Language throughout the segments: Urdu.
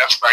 F9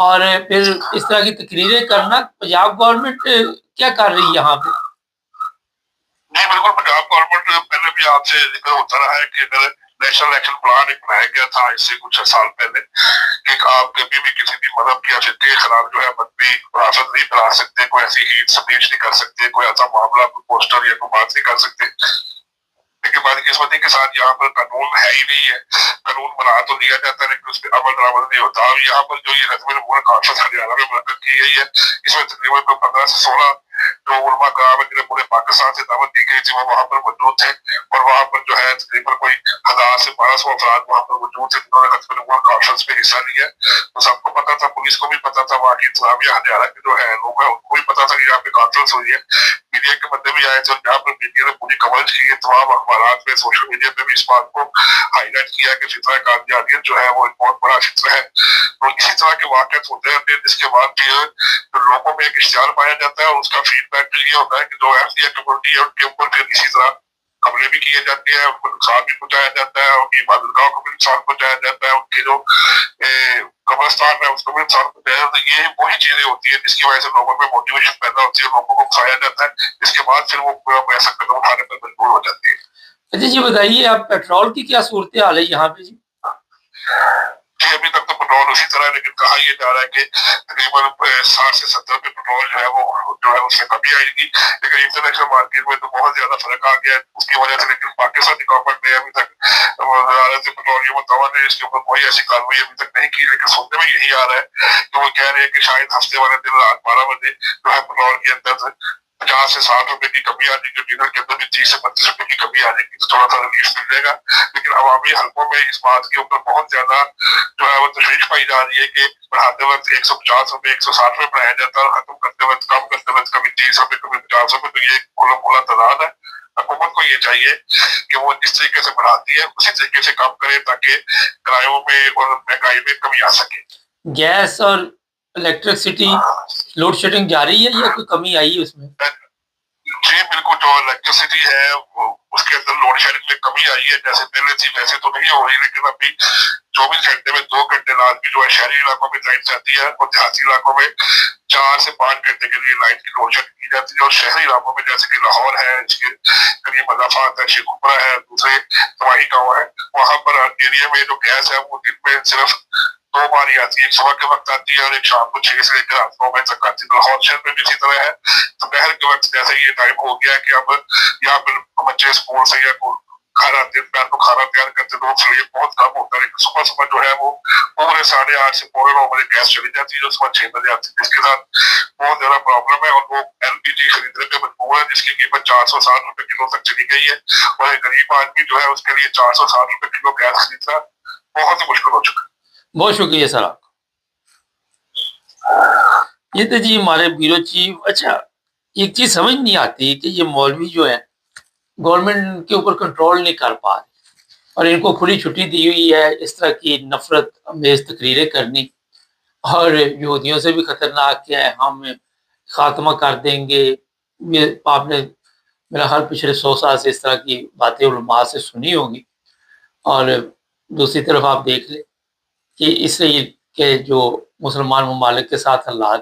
اور پھر اس طرح کی تقریریں کرنا پنجاب گورنمنٹ کیا کر رہی ہے یہاں پہ؟ جی بالکل، پنجاب گورنمنٹ پہلے بھی آپ سے ذکر ہوتا رہا ہے کہ اگر نیشنل ایکشن پلان ایک بنایا گیا تھا اس سے کچھ سال پہلے کہ آپ کبھی بھی کسی بھی مذہب یا فرقے کے خلاف جو ہے مذہبی وراثت نہیں پھیلا سکتے، کوئی ایسی ہیٹ سپیچ نہیں کر سکتے، کوئی ایسا معاملہ کوئی پوسٹر یا کوئی بات نہیں کر سکتے. لیکن بدقسمتی کے ساتھ یہاں پر قانون ہے ہی نہیں ہے. قانون بنا تو دیا جاتا ہے لیکن اس پہ عمل درآمد نہیں ہوتا. اور یہاں پر جو یہ رسم العمر کانفرنس ہریانہ میں منعقد کی گئی ہے، اس میں تقریباً 15 سے 16 جو علماء کرام ہے جنہیں پورے پاکستان سے دعوت دی گئی تھی وہ وہاں پر موجود تھے. اور وہاں پر جو ہے تقریباً کوئی 1000 سے 1200 افراد وہاں پر موجود تھے جنہوں نے رسم العمر کانفرنس میں حصہ لیا. تو سب کو پتا تھا، پولیس کو بھی پتا تھا، وہاں کی انتظامیہ ہریانہ کے جو ہے لوگ ہیں ان کو بھی پتا تھا کہ یہاں پہ کانفرنس ہوئی ہے. میڈیا کے بندے بھی آئے تھے اور جہاں پر میڈیا نے پوری کوریج کی ہے، تمام اخبارات میں، سوشل میڈیا پہ بھی اس بات کو ہائی لائٹ کیا کہ فطرہ قادیانیت جو ہے وہ ایک بہت بڑا فطرہ ہے. تو اسی طرح کے واقعات ہوتے ہیں جس کے بعد پھر لوگوں میں ایک اشتعال پایا جاتا ہے اور اس کا فیڈ بیک بھی یہ ہوتا ہے کہ جو ایف سی کمیونٹی ہے ان کے اوپر پھر اسی طرح حملے بھی کیے جاتے ہیں، ان کو نقصان بھی پہنچایا جاتا ہے، ان کی عبادت گاہوں کو بھی نقصان پہنچایا جاتا ہے، ان کے جو قبرستان ہے اس کو بھی نقصان پہنچایا جاتا ہے. یہ وہی چیزیں ہوتی ہیں جس کی وجہ سے لوگوں میں موٹیویشن پیدا ہوتی ہے، لوگوں کو اکسایا جاتا ہے، جس کے بعد پھر وہ ایسا قدم اٹھانے پر مجبور ہو جاتی ہے. اچھا جی بتائیے، آپ پیٹرول کی کیا صورتحال ہے یہاں پہ جی؟ جی ابھی تک تو پیٹرول اسی طرح ہے، لیکن کہا یہ جا رہا ہے کہ تقریباً 60 سے 70 پہ پیٹرول جو ہے وہ جو ہے اس میں کمی آئے گی. لیکن انٹرنیشنل مارکیٹ میں تو بہت زیادہ فرق آ گیا ہے اس کی وجہ سے. لیکن پاکستانی گورنمنٹ نے ابھی تک وزارت پیٹرولیم و توانائی نے اس کے اوپر کوئی ایسی کارروائی ابھی تک نہیں کی. لیکن سننے میں یہی آ رہا ہے کہ وہ کہہ رہے ہیں کہ شاید ہفتے والے دن رات 12 بجے جو ہے پیٹرول کے اندر 50 سے 60 روپے کی کمی آ جائے گی، ڈیزل کے اندر بھی 30 سے 32 روپے کی کمی آ جائے گی، تو تھوڑا سا ریلیف مل جائے گا. لیکن عوامی حلقوں میں اس بات کے اوپر بہت زیادہ جو ہے وہ تشویش پائی جا رہی ہے کہ بڑھاتے وقت 150 روپے 160 روپے بڑھایا جاتا ہے اور ختم کرتے وقت کم کرتے وقت کبھی 30 روپے کبھی 50 روپے. تو یہ کھلا کھلا تعداد ہے. حکومت کو یہ چاہیے کہ وہ جس طریقے سے بڑھاتی ہے اسی طریقے سے کم کرے تاکہ کرایوں میں اور مہنگائی میں کمی آ سکے. گیس اور الیکٹرسٹی لوڈ شیڈنگ جاری ہے یا کوئی کمی آئی ہے اس میں؟ جی بالکل، جو الیکٹریسٹی ہے اس کے اندر لوڈ شیڈنگ میں کمی آئی ہے. جیسے پہلے تھی ویسے تو نہیں ہو رہی، لیکن ابھی 24 گھنٹے میں 2 گھنٹے لازمی جو ہے شہری علاقوں میں لائٹ جاتی ہے اور دیہاتی علاقوں میں 4 سے 5 گھنٹے کے لیے لائٹ کی لوڈ شیڈنگ کی جاتی ہے. اور شہری علاقوں میں جیسے کہ لاہور ہے، اس کے قریب مضافات ہے، شیخوپورہ ہے، دوسرے تباہی گاؤں ہے، وہاں پر ایریا میں جو گیس ہے وہ دن میں صرف 2 بار ہی آتی ہے. ایک صبح کے وقت آتی ہے اور ایک شام کو 6 سے لے کر رات 9 بجے تک آتی ہے. لاہور شہر میں بھی اسی طرح ہے. دوپہر کے وقت جیسے یہ ٹائم ہو گیا کہ اب یہاں پر بچے اسکول سے یا کھانا دوپہر کو کھانا تیار کرتے تو اس لیے بہت کم ہوتا ہے. لیکن صبح صبح جو ہے وہ پورے 8:30 سے 9:15 بجے گیس چلی جاتی ہے جو صبح 6 بجے آتی ہے، جس کے ساتھ بہت زیادہ پرابلم ہے. اور لوگ LPG خریدنے پہ مجبور ہے جس کی قیمت 460 روپے کلو تک چلی گئی ہے. اور ایک غریب آدمی جو ہے اس کے لیے 460 روپے کلو گیس خریدنا بہت ہی مشکل ہو چکا ہے. بہت شکریہ سر آپ. یہ تو جی ہمارے بیورو چیف. اچھا ایک چیز سمجھ نہیں آتی کہ یہ مولوی جو ہے گورنمنٹ کے اوپر کنٹرول نہیں کر پا رہے اور ان کو کھلی چھٹی دی ہوئی ہے اس طرح کی نفرت امیز تقریریں کرنی. اور یہودیوں سے بھی خطرناک کیا ہے، ہم خاتمہ کر دیں گے. آپ نے میرا خیال پچھلے 100 سال سے اس طرح کی باتیں علماء سے سنی ہوگی. اور دوسری طرف آپ دیکھ لیں کہ اس سے کہ جو مسلمان ممالک کے ساتھ حالات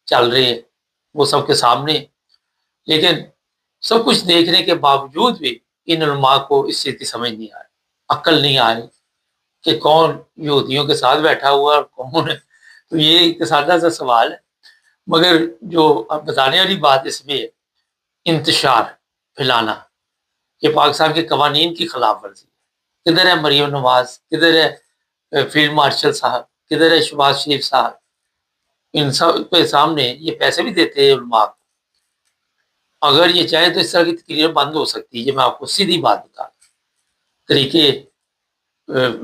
چل رہے ہیں وہ سب کے سامنے، لیکن سب کچھ دیکھنے کے باوجود بھی ان علماء کو اس چیز کی سمجھ نہیں آ رہی، عقل نہیں آ رہی کہ کون یہودیوں کے ساتھ بیٹھا ہوا اور کون ہے. تو یہ ایک سادہ سا سوال ہے، مگر جو بتانے والی بات اس میں ہے انتشار پھیلانا، یہ پاکستان کے قوانین کی خلاف ورزی ہے. کدھر ہے مریم نواز، کدھر ہے فیلڈ مارشل صاحب، کدھر ہے شہباز شریف صاحب؟ ان سب کے سامنے یہ پیسے بھی دیتے ہیں علماء کو. اگر یہ چاہے تو اس طرح کی تقریریں بند ہو سکتی ہے. یہ میں آپ کو سیدھی بات بتا دوں. طریقے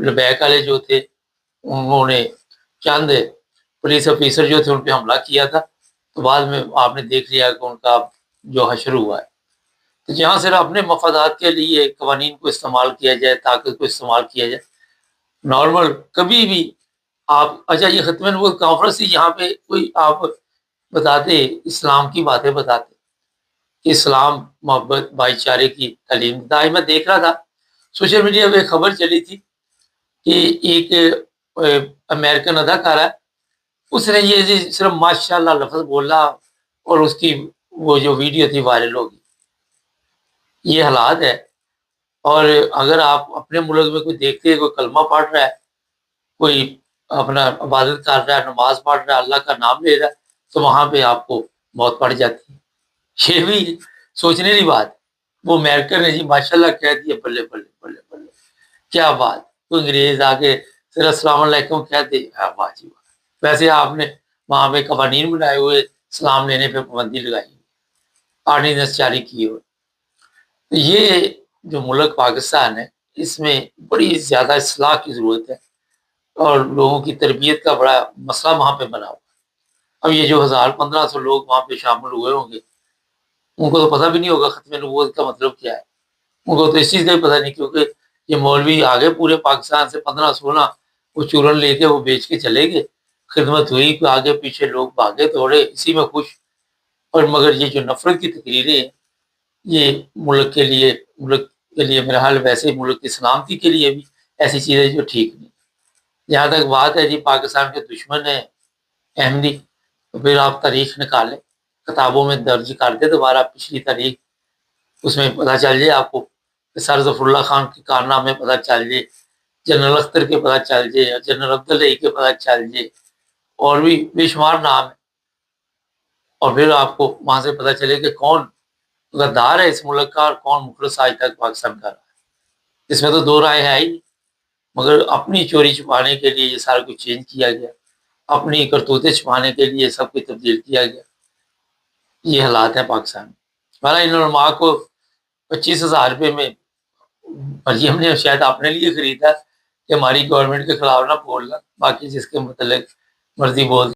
لبیک والے جو تھے انہوں نے چند پولیس آفیسر جو تھے ان پہ حملہ کیا تھا، تو بعد میں آپ نے دیکھ لیا کہ ان کا جو حشر ہوا ہے. تو جہاں صرف اپنے مفادات کے لیے قوانین کو استعمال کیا جائے، طاقت کو استعمال کیا جائے، نارمل کبھی بھی آپ. اچھا یہ ختم نبوت کانفرنس یہاں پہ کوئی آپ بتاتے اسلام کی باتیں بتاتے کہ اسلام محبت بھائی چارے کی تعلیم دیتا ہے. میں دیکھ رہا تھا سوشل میڈیا پہ خبر چلی تھی کہ ایک امریکن اداکارہ اس نے یہ جی صرف ماشاءاللہ لفظ بولا اور اس کی وہ جو ویڈیو تھی وائرل ہوگی. یہ حالات ہے. اور اگر آپ اپنے ملک میں کوئی دیکھتے ہیں کوئی کلمہ پڑھ رہا ہے, کوئی اپنا عبادت کر رہا ہے, نماز پڑھ رہا ہے, اللہ کا نام لے رہا ہے, تو وہاں پہ آپ کو موت پڑ جاتی ہے. یہ بھی سوچنے کی بات. وہ امیرکن نے جی ماشاءاللہ کہہ دیا, بلے بلے بلے بلے, کیا بات. کوئی انگریز آگے صرف السلام علیکم کہتے, واہ جی واہ. ویسے آپ نے وہاں پہ قوانین بنائے ہوئے, سلام لینے پہ پابندی لگائی, آرڈیننس جاری کی ہوئے. یہ جو ملک پاکستان ہے, اس میں بڑی زیادہ اصلاح کی ضرورت ہے اور لوگوں کی تربیت کا بڑا مسئلہ وہاں پہ بنا ہوا. اب یہ جو 1500 لوگ وہاں پہ شامل ہوئے ہوں گے, ان کو تو پتہ بھی نہیں ہوگا ختم نبوت کا مطلب کیا ہے. ان کو تو اس چیز کا بھی پتہ نہیں, کیونکہ یہ مولوی آگے پورے پاکستان سے 15-16 وہ چورن لے کے وہ بیچ کے چلے گئے. خدمت ہوئی, آگے پیچھے لوگ بھاگے دوڑے, اسی میں خوش. اور مگر یہ جو نفرت کی تقریریں ہیں, یہ ملک کے لیے میرا حال, ویسے ملک کی سلامتی کے لیے بھی ایسی چیزیں جو ٹھیک نہیں. جہاں تک بات ہے جی پاکستان کے دشمن ہیں احمدی, تو پھر آپ تاریخ نکالیں, کتابوں میں درج کر دیں دوبارہ پچھلی تاریخ, اس میں پتہ چل جائے آپ کو. سر ظفر اللہ خان کے کارنامے پتہ چل جائے, جنرل اختر کے پتہ چل جائے, جنرل عبداللہ کے پتہ چل جائے, اور بھی بے شمار نام ہے. اور پھر آپ کو وہاں سے پتہ چلے کہ کون غدار ہے اس ملک کا اور کون مخلص آج تک پاکستان کا رہا ہے. اس میں تو دو رائے ہے ہی. مگر اپنی چوری چھپانے کے لیے یہ سارا کچھ چینج کیا گیا, اپنی کرتوتیں چھپانے کے لیے سب کچھ تبدیل کیا گیا. یہ حالات ہیں پاکستان میں. ہمارا ان علماء کو 25,000 روپے میں مریم نے شاید اپنے لیے خریدا کہ ہماری گورنمنٹ کے خلاف نہ بولنا, باقی جس کے متعلق مرضی بول